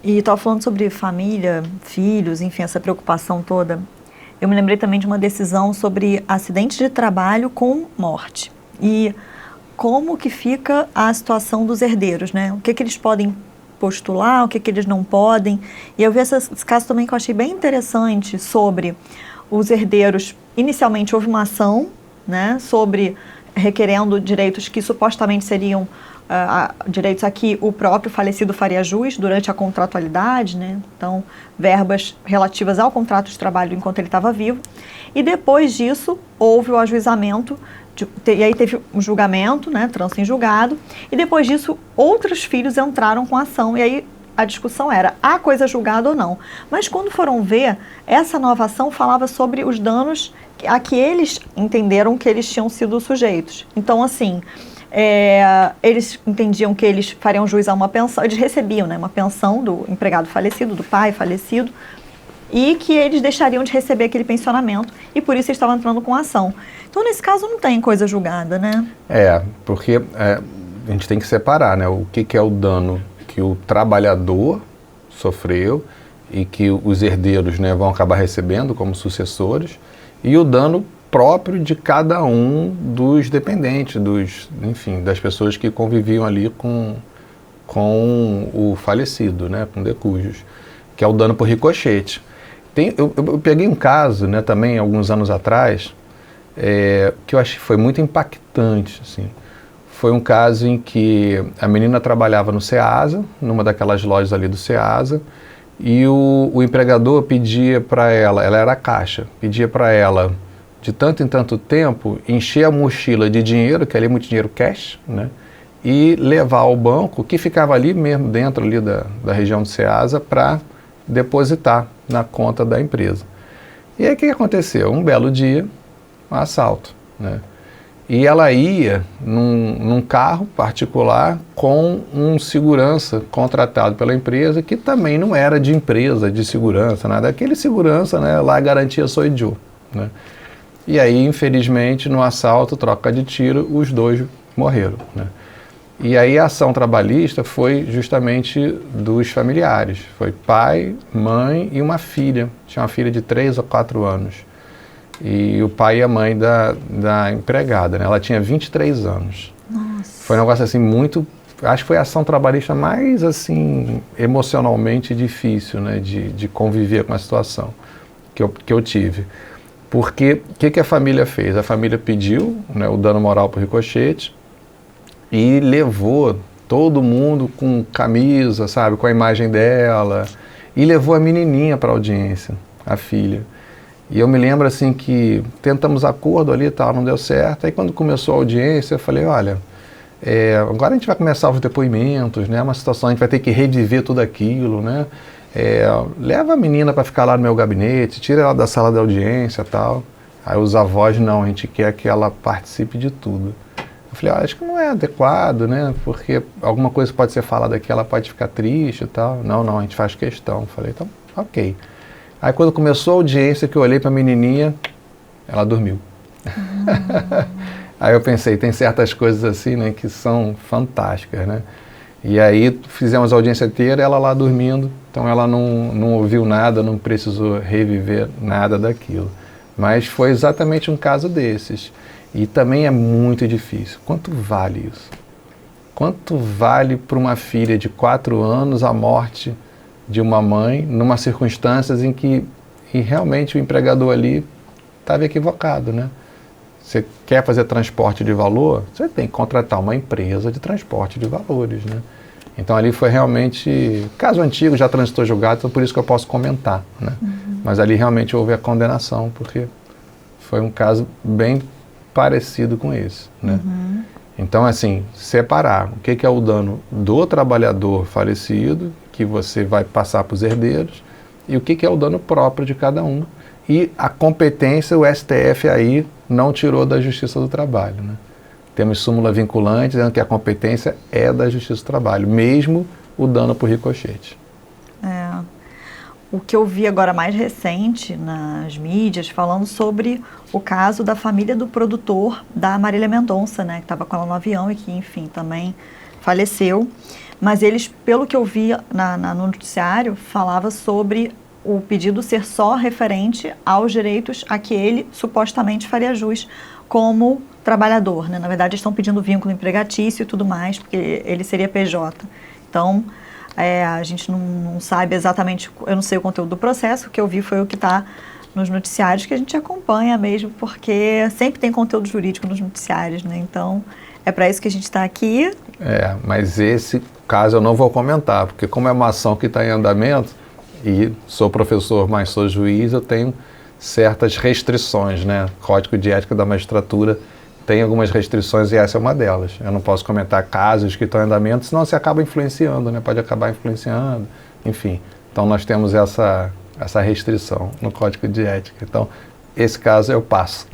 E estava falando sobre família, filhos, enfim, essa preocupação toda. Eu me lembrei também de uma decisão sobre acidente de trabalho com morte. E como que fica a situação dos herdeiros, né? O que eles podem postular, o que eles não podem. E eu vi esse caso também que eu achei bem interessante sobre os herdeiros. Inicialmente houve uma ação, né, sobre requerendo direitos que supostamente seriam direitos a que o próprio falecido faria jus durante a contratualidade, né? Então, verbas relativas ao contrato de trabalho enquanto ele estava vivo. E depois disso, houve o ajuizamento, e aí teve um julgamento, né, trânsito em julgado, e depois disso, outros filhos entraram com a ação, e aí a discussão era, há coisa julgada ou não? Mas quando foram ver, essa nova ação falava sobre os danos a que eles entenderam que eles tinham sido sujeitos. Então, assim, eles entendiam que eles fariam jus a uma pensão, eles recebiam, né, uma pensão do empregado falecido, do pai falecido, e que eles deixariam de receber aquele pensionamento, e por isso eles estavam entrando com a ação. Então, nesse caso, não tem coisa julgada, né? Porque a gente tem que separar, né, o que é o dano que o trabalhador sofreu e que os herdeiros, né, vão acabar recebendo como sucessores, e o dano próprio de cada um dos dependentes, enfim, das pessoas que conviviam ali com o falecido, né, com decujus, que é o dano por ricochete. Eu peguei um caso, né, também alguns anos atrás, que eu achei que foi muito impactante, assim. Foi um caso em que a menina trabalhava no Ceasa, numa daquelas lojas ali do Ceasa, e o empregador pedia para ela era caixa, pedia para ela, de tanto em tanto tempo, encher a mochila de dinheiro, que ali é muito dinheiro cash, né, e levar ao banco, que ficava ali mesmo, dentro ali da região do Ceasa, para depositar na conta da empresa. E aí o que aconteceu? Um belo dia, um assalto, né? E ela ia num carro particular com um segurança contratado pela empresa, que também não era de empresa de segurança, nada. Aquele segurança, né, lá a garantia sou eu, né? E aí, infelizmente, no assalto, troca de tiro, os dois morreram, né? E aí a ação trabalhista foi justamente dos familiares. Foi pai, mãe e uma filha. Tinha uma filha de 3 ou 4 anos. E o pai e a mãe da empregada, né? Ela tinha 23 anos. Nossa. Foi um negócio assim muito... Acho que foi a ação trabalhista mais assim, emocionalmente difícil, né? De conviver com a situação que eu tive. Porque o que a família fez? A família pediu, né, o dano moral por ricochete, e levou todo mundo com camisa, sabe, com a imagem dela, e levou a menininha para a audiência, a filha. E eu me lembro assim que tentamos acordo ali e tal, não deu certo. Aí quando começou a audiência, eu falei, olha, agora a gente vai começar os depoimentos, né, uma situação, a gente vai ter que reviver tudo aquilo, né, leva a menina para ficar lá no meu gabinete, tira ela da sala da audiência e tal. Aí os avós, não, a gente quer que ela participe de tudo. Eu falei, acho que não é adequado, né? Porque alguma coisa pode ser falada aqui, ela pode ficar triste e tal. Não, a gente faz questão. Eu falei, então, ok. Aí quando começou a audiência, que eu olhei para a menininha, ela dormiu. Aí eu pensei, tem certas coisas assim, né, que são fantásticas, né? E aí fizemos a audiência inteira, ela lá dormindo, então ela não ouviu nada, não precisou reviver nada daquilo. Mas foi exatamente um caso desses. E também é muito difícil. Quanto vale isso? Quanto vale para uma filha de 4 anos a morte de uma mãe, numa circunstâncias em que realmente o empregador ali estava equivocado, né? Você quer fazer transporte de valor, você tem que contratar uma empresa de transporte de valores, né? Então ali foi realmente, caso antigo, já transitou julgado, então por isso que eu posso comentar, né? Mas ali realmente houve a condenação, porque foi um caso bem parecido com esse, né? Então, assim, separar o que é o dano do trabalhador falecido, que você vai passar para os herdeiros, e o que é o dano próprio de cada um. E a competência, o STF aí não tirou da Justiça do Trabalho, né? Temos súmula vinculante dizendo que a competência é da Justiça do Trabalho, mesmo o dano por ricochete. o que eu vi agora mais recente nas mídias, falando sobre o caso da família do produtor da Marília Mendonça, né, que estava com ela no avião e que, enfim, também faleceu. Mas eles, pelo que eu vi no noticiário, falava sobre o pedido ser só referente aos direitos a que ele supostamente faria jus como trabalhador, né? Na verdade, eles estão pedindo vínculo empregatício e tudo mais, porque ele seria PJ. Então, a gente não sabe exatamente, eu não sei o conteúdo do processo, o que eu vi foi o que está nos noticiários, que a gente acompanha mesmo, porque sempre tem conteúdo jurídico nos noticiários, né? Então, é para isso que a gente está aqui. Mas esse caso eu não vou comentar, porque como é uma ação que está em andamento, e sou professor, mas sou juiz, eu tenho certas restrições, né? O Código de Ética da Magistratura tem algumas restrições e essa é uma delas. Eu não posso comentar casos que estão em andamento, senão você acaba influenciando, né? Pode acabar influenciando, enfim. Então nós temos essa restrição no Código de Ética. Então, esse caso eu passo.